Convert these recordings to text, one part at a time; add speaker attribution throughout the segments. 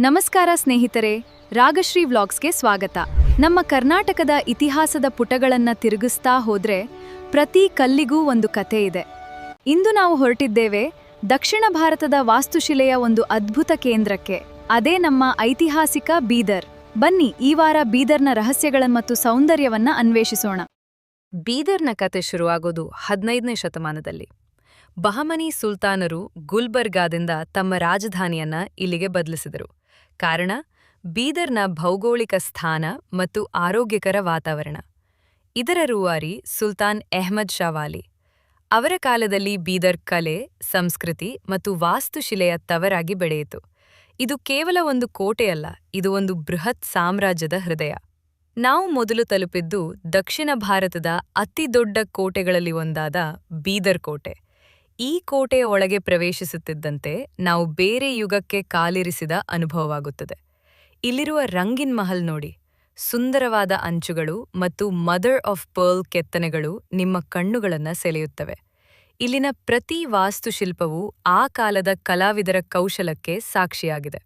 Speaker 1: ನಮಸ್ಕಾರ ಸ್ನೇಹಿತರೆ, ರಾಗಶ್ರೀ ವ್ಲಾಗ್ಸ್ಗೆ ಸ್ವಾಗತ. ನಮ್ಮ ಕರ್ನಾಟಕದ ಇತಿಹಾಸದ ಪುಟಗಳನ್ನ ತಿರುಗಿಸ್ತಾ ಹೋದ್ರೆ ಪ್ರತಿ ಕಲ್ಲಿಗೂ ಒಂದು ಕಥೆ ಇದೆ. ಇಂದು ನಾವು ಹೊರಟಿದ್ದೇವೆ ದಕ್ಷಿಣ ಭಾರತದ ವಾಸ್ತುಶಿಲೆಯ ಒಂದು ಅದ್ಭುತ ಕೇಂದ್ರಕ್ಕೆ. ಅದೇ ನಮ್ಮ ಐತಿಹಾಸಿಕ ಬೀದರ್. ಬನ್ನಿ ಈ ವಾರ ಬೀದರ್ನ ರಹಸ್ಯಗಳ ಮತ್ತು ಸೌಂದರ್ಯವನ್ನ ಅನ್ವೇಷಿಸೋಣ.
Speaker 2: ಬೀದರ್ನ ಕತೆ ಶುರುವಾಗೋದು 15ನೇ ಶತಮಾನದಲ್ಲಿ. ಬಹಮನಿ ಸುಲ್ತಾನರು ಗುಲ್ಬರ್ಗಾದಿಂದ ತಮ್ಮ ರಾಜಧಾನಿಯನ್ನ ಇಲ್ಲಿಗೆ ಬದಲಿಸಿದರು. ಕಾರಣ ಬೀದರ್ನ ಭೌಗೋಳಿಕ ಸ್ಥಾನ ಮತ್ತು ಆರೋಗ್ಯಕರ ವಾತಾವರಣ. ಇದರ ರೂವಾರಿ ಸುಲ್ತಾನ್ ಅಹ್ಮದ್ ಶಾ ವಾಲಿ. ಅವರ ಕಾಲದಲ್ಲಿ ಬೀದರ್ ಕಲೆ, ಸಂಸ್ಕೃತಿ ಮತ್ತು ವಾಸ್ತುಶಿಲೆಯ ತವರಾಗಿ ಬೆಳೆಯಿತು. ಇದು ಕೇವಲ ಒಂದು ಕೋಟೆಯಲ್ಲ, ಇದು ಒಂದು ಬೃಹತ್ ಸಾಮ್ರಾಜ್ಯದ ಹೃದಯ. ನಾವು ಮೊದಲು ತಲುಪಿದ್ದು ದಕ್ಷಿಣ ಭಾರತದ ಅತಿದೊಡ್ಡ ಕೋಟೆಗಳಲ್ಲಿ ಒಂದಾದ ಬೀದರ್ ಕೋಟೆ. ಈ ಕೋಟೆಯ ಒಳಗೆ ಪ್ರವೇಶಿಸುತ್ತಿದ್ದಂತೆ ನಾವು ಬೇರೆ ಯುಗಕ್ಕೆ ಕಾಲಿರಿಸಿದ ಅನುಭವವಾಗುತ್ತದೆ. ಇಲ್ಲಿರುವ ರಂಗಿನ್ ಮಹಲ್ ನೋಡಿ, ಸುಂದರವಾದ ಅಂಚುಗಳು ಮತ್ತು ಮದರ್ ಆಫ್ ಪರ್ಲ್ ಕೆತ್ತನೆಗಳು ನಿಮ್ಮ ಕಣ್ಣುಗಳನ್ನು ಸೆಳೆಯುತ್ತವೆ. ಇಲ್ಲಿನ ಪ್ರತಿ ವಾಸ್ತುಶಿಲ್ಪವೂ ಆ ಕಾಲದ ಕಲಾವಿದರ ಕೌಶಲಕ್ಕೆ ಸಾಕ್ಷಿಯಾಗಿದೆ.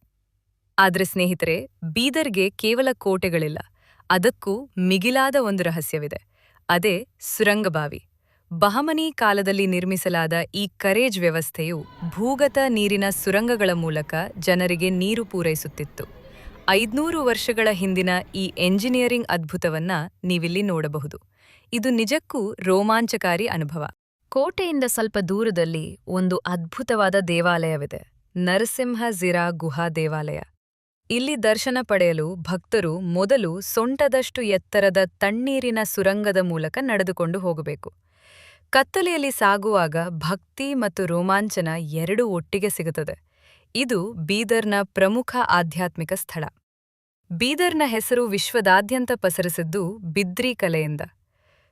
Speaker 2: ಆದ್ರೆ ಸ್ನೇಹಿತರೆ, ಬೀದರ್ಗೆ ಕೇವಲ ಕೋಟೆಗಳಿಲ್ಲ, ಅದಕ್ಕೂ ಮಿಗಿಲಾದ ಒಂದು ರಹಸ್ಯವಿದೆ. ಅದೇ ಸುರಂಗಬಾವಿ. ಬಹಮನಿ ಕಾಲದಲ್ಲಿ ನಿರ್ಮಿಸಲಾದ ಈ ಕರೇಜ್ ವ್ಯವಸ್ಥೆಯು ಭೂಗತ ನೀರಿನ ಸುರಂಗಗಳ ಮೂಲಕ ಜನರಿಗೆ ನೀರು ಪೂರೈಸುತ್ತಿತ್ತು. 500 ವರ್ಷಗಳ ಹಿಂದಿನ ಈ ಎಂಜಿನಿಯರಿಂಗ್ ಅದ್ಭುತವನ್ನ ನೀವಿಲ್ಲಿ ನೋಡಬಹುದು. ಇದು ನಿಜಕ್ಕೂ ರೋಮಾಂಚಕಾರಿ ಅನುಭವ. ಕೋಟೆಯಿಂದ ಸ್ವಲ್ಪ ದೂರದಲ್ಲಿ ಒಂದು ಅದ್ಭುತವಾದ ದೇವಾಲಯವಿದೆ, ನರಸಿಂಹ ಝಿರಾ ಗುಹಾ ದೇವಾಲಯ. ಇಲ್ಲಿ ದರ್ಶನ ಪಡೆಯಲು ಭಕ್ತರು ಮೊದಲು ಸೊಂಟದಷ್ಟು ಎತ್ತರದ ತಣ್ಣೀರಿನ ಸುರಂಗದ ಮೂಲಕ ನಡೆದುಕೊಂಡು ಹೋಗಬೇಕು. ಕತ್ತಲೆಯಲ್ಲಿ ಸಾಗುವಾಗ ಭಕ್ತಿ ಮತ್ತು ರೋಮಾಂಚನ ಎರಡೂ ಒಟ್ಟಿಗೆ ಸಿಗುತ್ತದೆ. ಇದು ಬೀದರ್ನ ಪ್ರಮುಖ ಆಧ್ಯಾತ್ಮಿಕ ಸ್ಥಳ. ಬೀದರ್ನ ಹೆಸರು ವಿಶ್ವದಾದ್ಯಂತ ಪಸರಿಸಿದ್ದು ಬಿದ್ರಿ ಕಲೆಯಿಂದ.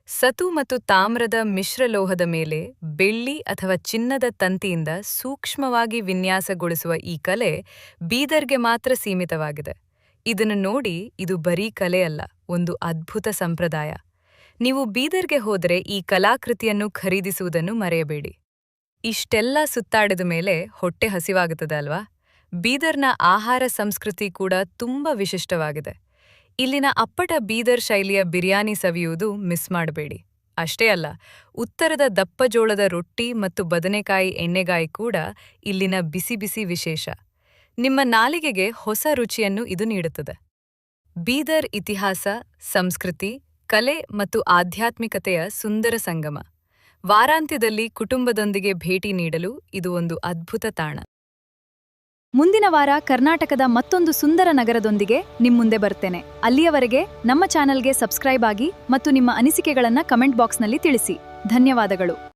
Speaker 2: ಸತು ಮತ್ತು ತಾಮ್ರದ ಮಿಶ್ರಲೋಹದ ಮೇಲೆ ಬೆಳ್ಳಿ ಅಥವಾ ಚಿನ್ನದ ತಂತಿಯಿಂದ ಸೂಕ್ಷ್ಮವಾಗಿ ವಿನ್ಯಾಸಗೊಳಿಸುವ ಈ ಕಲೆ ಬೀದರ್ಗೆ ಮಾತ್ರ ಸೀಮಿತವಾಗಿದೆ. ಇದನ್ನು ನೋಡಿ, ಇದು ಬರೀ ಕಲೆಯಲ್ಲ, ಒಂದು ಅದ್ಭುತ ಸಂಪ್ರದಾಯ. ನೀವು ಬೀದರ್ಗೆ ಹೋದರೆ ಈ ಕಲಾಕೃತಿಯನ್ನು ಖರೀದಿಸುವುದನ್ನು ಮರೆಯಬೇಡಿ. ಇಷ್ಟೆಲ್ಲ ಸುತ್ತಾಡಿದ ಮೇಲೆ ಹೊಟ್ಟೆ ಹಸಿವಾಗುತ್ತದೆ ಅಲ್ವಾ? ಬೀದರ್ನ ಆಹಾರ ಸಂಸ್ಕೃತಿ ಕೂಡ ತುಂಬಾ ವಿಶಿಷ್ಟವಾಗಿದೆ. ಇಲ್ಲಿನ ಅಪ್ಪಟ ಬೀದರ್ ಶೈಲಿಯ ಬಿರಿಯಾನಿ ಸವಿಯುವುದು ಮಿಸ್ ಮಾಡಬೇಡಿ. ಅಷ್ಟೇ ಅಲ್ಲ, ಉತ್ತರದ ದಪ್ಪಜೋಳದ ರೊಟ್ಟಿ ಮತ್ತು ಬದನೆಕಾಯಿ ಎಣ್ಣೆಗಾಯಿ ಕೂಡ ಇಲ್ಲಿನ ಬಿಸಿ ಬಿಸಿ ವಿಶೇಷ. ನಿಮ್ಮ ನಾಲಿಗೆಗೆ ಹೊಸ ರುಚಿಯನ್ನು ಇದು ನೀಡುತ್ತದೆ. ಬೀದರ್ ಇತಿಹಾಸ, ಸಂಸ್ಕೃತಿ, ಕಲೆ ಮತ್ತು ಆಧ್ಯಾತ್ಮಿಕತೆಯ ಸುಂದರ ಸಂಗಮ. ವಾರಾಂತ್ಯದಲ್ಲಿ ಕುಟುಂಬದೊಂದಿಗೆ ಭೇಟಿ ನೀಡಲು ಇದು ಒಂದು ಅದ್ಭುತ ತಾಣ.
Speaker 1: ಮುಂದಿನ ವಾರ ಕರ್ನಾಟಕದ ಮತ್ತೊಂದು ಸುಂದರ ನಗರದೊಂದಿಗೆ ನಿಮ್ಮುಂದೆ ಬರ್ತೇನೆ. ಅಲ್ಲಿಯವರೆಗೆ ನಮ್ಮ ಚಾನೆಲ್ಗೆ ಸಬ್ಸ್ಕ್ರೈಬ್ ಆಗಿ ಮತ್ತು ನಿಮ್ಮ ಅನಿಸಿಕೆಗಳನ್ನು ಕಮೆಂಟ್ ಬಾಕ್ಸ್ನಲ್ಲಿ ತಿಳಿಸಿ. ಧನ್ಯವಾದಗಳು.